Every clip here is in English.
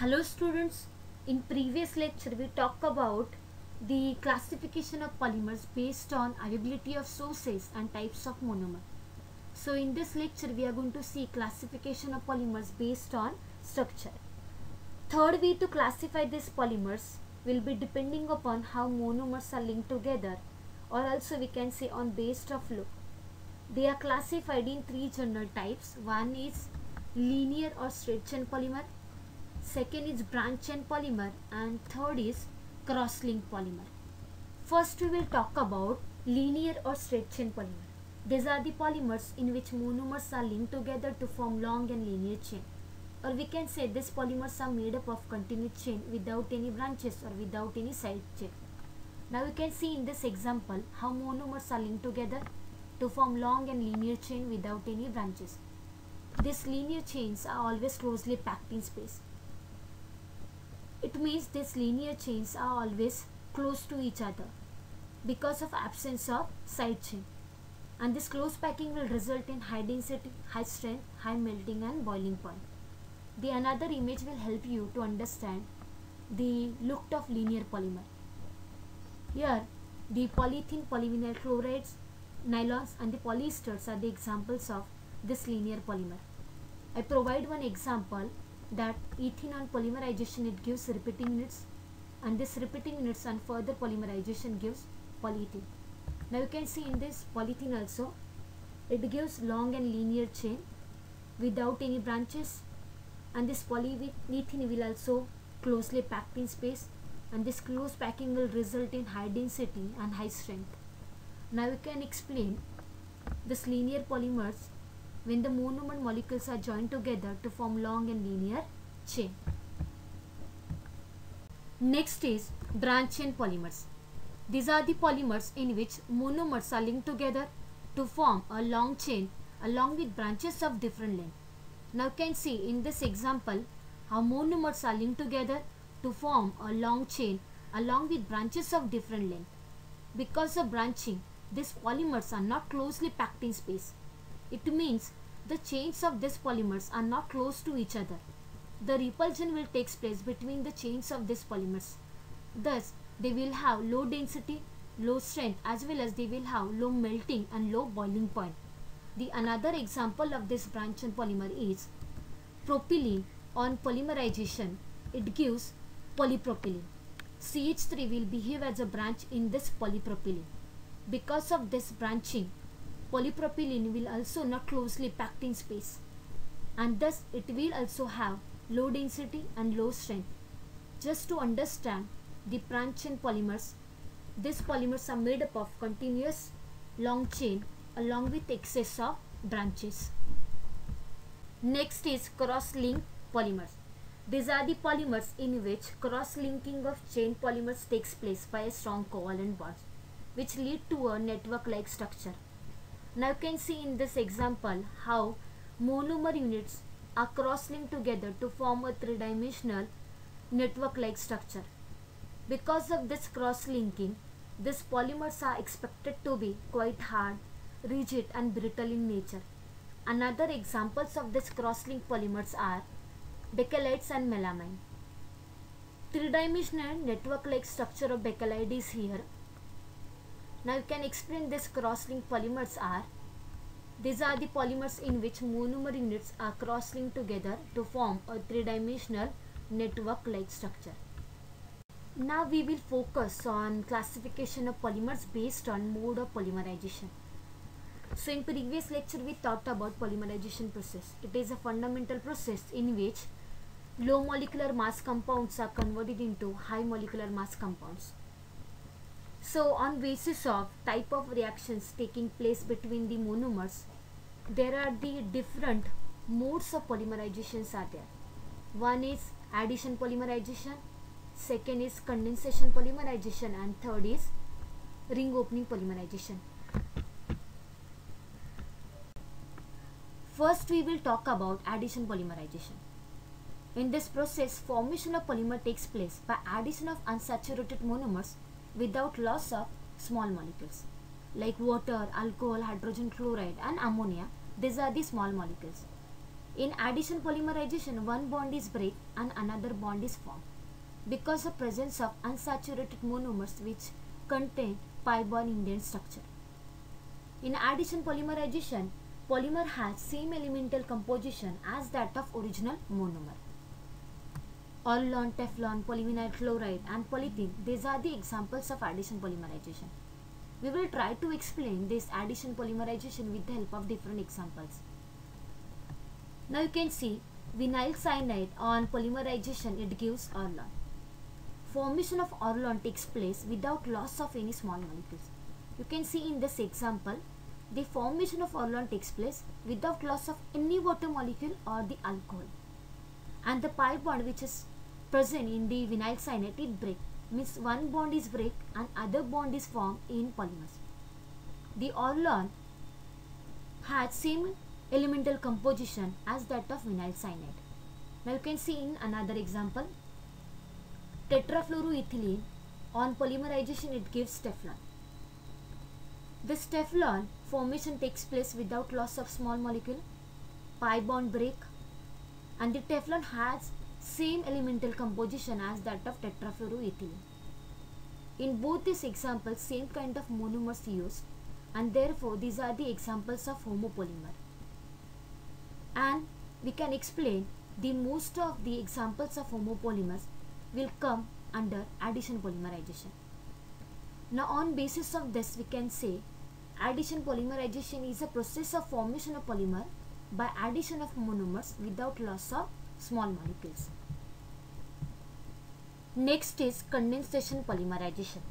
Hello students, in previous lecture we talked about the classification of polymers based on availability of sources and types of monomer. So in this lecture we are going to see classification of polymers based on structure. Third way to classify these polymers will be depending upon how monomers are linked together, or also we can say on based of look. They are classified in three general types. One is linear or straight chain polymer, second is branch chain polymer, and third is cross-linked polymer. First we will talk about linear or straight chain polymer. These are the polymers in which monomers are linked together to form long and linear chain, or we can say these polymers are made up of continuous chain without any branches or without any side chain. Now you can see in this example how monomers are linked together to form long and linear chain without any branches. These linear chains are always closely packed in space. It means these linear chains are always close to each other because of absence of side chain, and this close packing will result in high density, high strength, high melting and boiling point. The another image will help you to understand the look of linear polymer. Here the polyethylene polyvinyl chlorides, nylons and the polyesters are the examples of this linear polymer. I provide one example that ethene on polymerization it gives repeating units, and this repeating units and further polymerization gives polyethylene. Now you can see in this polyethylene also it gives long and linear chain without any branches, and this polyethylene will also closely packed in space, and this close packing will result in high density and high strength. Now you can explain this linear polymers when the monomer molecules are joined together to form long and linear chain. Next is branch chain polymers. These are the polymers in which monomers are linked together to form a long chain along with branches of different length. Now you can see in this example how monomers are linked together to form a long chain along with branches of different length. Because of branching, these polymers are not closely packed in space. It means the chains of these polymers are not close to each other. The repulsion will take place between the chains of these polymers. Thus, they will have low density, low strength, as well as they will have low melting and low boiling point. The another example of this branch chain polymer is propylene on polymerization. It gives polypropylene. CH3 will behave as a branch in this polypropylene. Because of this branching, polypropylene will also not closely packed in space, and thus it will also have low density and low strength. Just to understand the branch chain polymers, these polymers are made up of continuous long chain along with excess of branches. Next is cross-linked polymers. These are the polymers in which cross-linking of chain polymers takes place by a strong covalent bonds, which lead to a network-like structure. Now you can see in this example how monomer units are cross-linked together to form a three-dimensional network-like structure. Because of this cross-linking, these polymers are expected to be quite hard, rigid and brittle in nature. Another examples of this cross-linked polymers are bakelite and melamine. Three-dimensional network-like structure of bakelite is here. Now you can explain this cross-linked polymers are, these are the polymers in which monomer units are cross-linked together to form a three-dimensional network-like structure. Now we will focus on classification of polymers based on mode of polymerization. So in previous lecture we talked about polymerization process. It is a fundamental process in which low molecular mass compounds are converted into high molecular mass compounds. So on basis of type of reactions taking place between the monomers, there are the different modes of polymerizations are there. One is addition polymerization, second is condensation polymerization, and third is ring opening polymerization. First we will talk about addition polymerization. In this process, formation of polymer takes place by addition of unsaturated monomers without loss of small molecules like water, alcohol, hydrogen chloride and ammonia. These are the small molecules. In addition polymerization, one bond is break and another bond is formed because of presence of unsaturated monomers which contain pi bond indent structure. In addition polymerization, polymer has same elemental composition as that of original monomer. Orlon, Teflon, polyvinyl chloride and polythene, these are the examples of addition polymerization. We will try to explain this addition polymerization with the help of different examples. Now you can see vinyl cyanide on polymerization, it gives Orlon. Formation of Orlon takes place without loss of any small molecules. You can see in this example, the formation of Orlon takes place without loss of any water molecule or the alcohol. And the pi bond which is present in the vinyl cyanide, it breaks. Means one bond is break and other bond is formed in polymers. The Orlon has same elemental composition as that of vinyl cyanide. Now you can see in another example, tetrafluoroethylene on polymerization, it gives Teflon. This Teflon formation takes place without loss of small molecule, pi bond break, and the Teflon has same elemental composition as that of tetrafluoroethylene. In both these examples, same kind of monomers used, and therefore these are the examples of homopolymer. And we can explain the most of the examples of homopolymers will come under addition polymerization. Now on basis of this, we can say addition polymerization is a process of formation of polymer by addition of monomers without loss of small molecules. Next is condensation polymerization.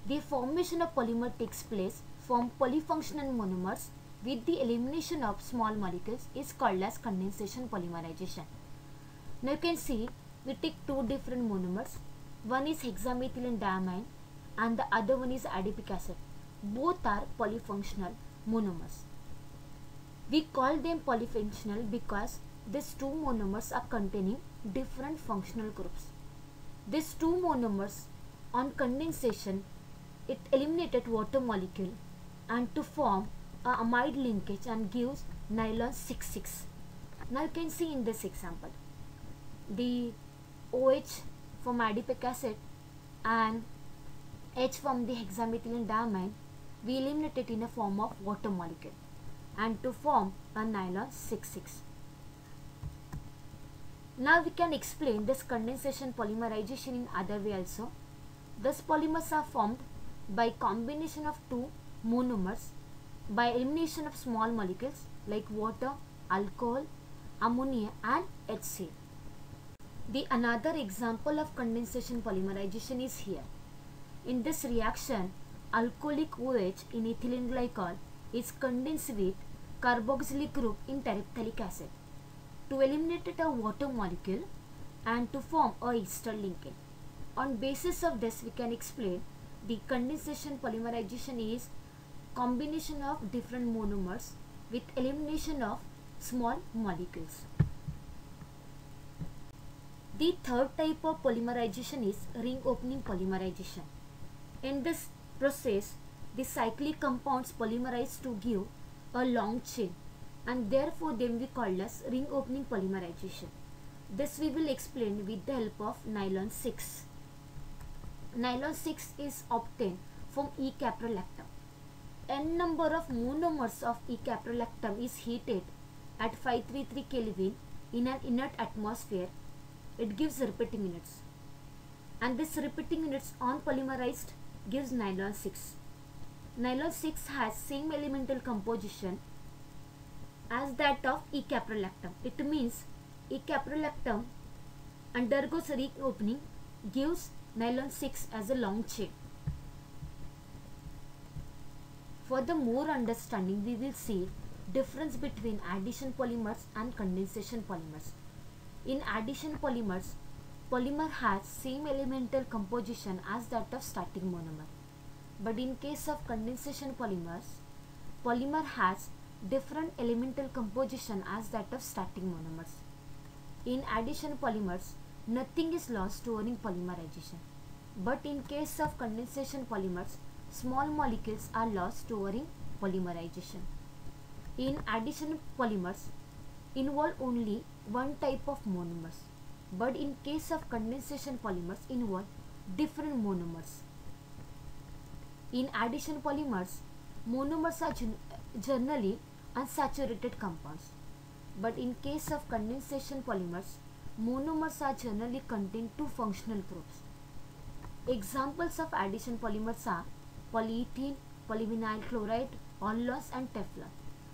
The formation of polymer takes place from polyfunctional monomers with the elimination of small molecules is called as condensation polymerization. Now you can see we take two different monomers. One is hexamethylene diamine and the other one is adipic acid. Both are polyfunctional monomers. We call them polyfunctional because these two monomers are containing different functional groups. These two monomers on condensation, it eliminated water molecule and to form a amide linkage and gives nylon 6,6. Now you can see in this example, the OH from adipic acid and H from the hexamethylene diamine, we eliminate it in a form of water molecule and to form a nylon 6,6. Now we can explain this condensation polymerization in other way also. These polymers are formed by combination of two monomers by elimination of small molecules like water, alcohol, ammonia and HCl. The another example of condensation polymerization is here. In this reaction, alcoholic OH in ethylene glycol is condensed with carboxylic group in terephthalic acid to eliminate a water molecule and to form a ester linkage. On basis of this, we can explain the condensation polymerization is combination of different monomers with elimination of small molecules. The third type of polymerization is ring opening polymerization. In this process, the cyclic compounds polymerize to give a long chain and therefore they will be called as ring opening polymerization. This we will explain with the help of nylon 6. Nylon 6 is obtained from E-caprolactam. N number of monomers of E-caprolactam is heated at 533 Kelvin in an inert atmosphere. It gives repeating units, and this repeating units on polymerized gives nylon 6. Nylon 6 has same elemental composition as that of E-caprolactam. It means E-caprolactam undergoes ring opening, gives nylon 6 as a long chain. For the more understanding, we will see difference between addition polymers and condensation polymers. In addition polymers, polymer has same elemental composition as that of starting monomer. But in case of condensation polymers, polymer has different elemental composition as that of starting monomers. In addition polymers, nothing is lost during polymerization. But in case of condensation polymers, small molecules are lost during polymerization. In addition polymers, involve only one type of monomers, but in case of condensation polymers involve different monomers. In addition polymers, monomers are generally unsaturated compounds, but in case of condensation polymers, monomers are generally contain two functional groups. Examples of addition polymers are polyethylene, polyvinyl chloride, allulose and Teflon.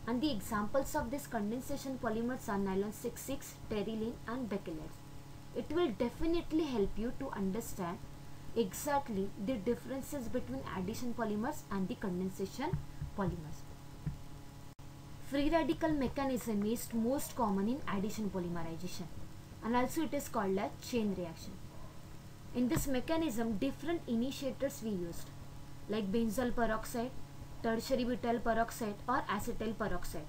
And the examples of these condensation polymers are nylon 66, terylene and bakelite. It will definitely help you to understand exactly the differences between addition polymers and the condensation polymers. Free radical mechanism is most common in addition polymerization, and also it is called as chain reaction. In this mechanism, different initiators we used, like benzoyl peroxide, tertiary butyl peroxide or acetyl peroxide,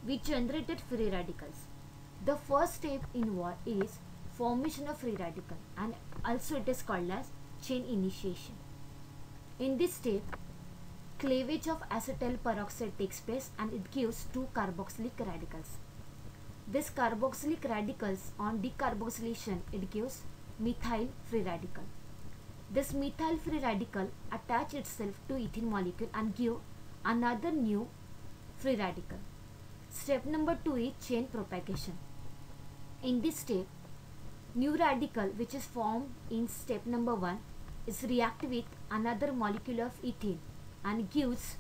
which generated free radicals. The first step involved is formation of free radical, and also it is called as chain initiation. In this step, cleavage of acetyl peroxide takes place and it gives two carboxylic radicals. This carboxylic radicals on decarboxylation, it gives methyl free radical. This methyl free radical attach itself to ethene molecule and give another new free radical. Step number 2 is chain propagation. In this step, new radical which is formed in step number 1 is react with another molecule of ethene and gives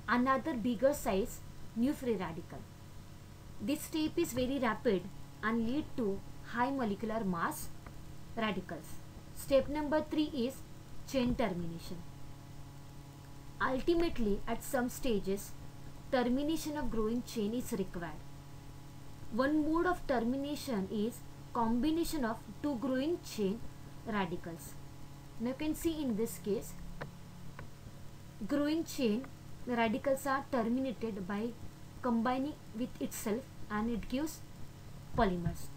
another bigger size new free radical. This step is very rapid and lead to high molecular mass radicals. Step number 3 is chain termination. Ultimately, at some stages, termination of growing chain is required. One mode of termination is combination of two growing chain radicals. Now you can see in this case, growing chain radicals are terminated by combining with itself and it gives polymers.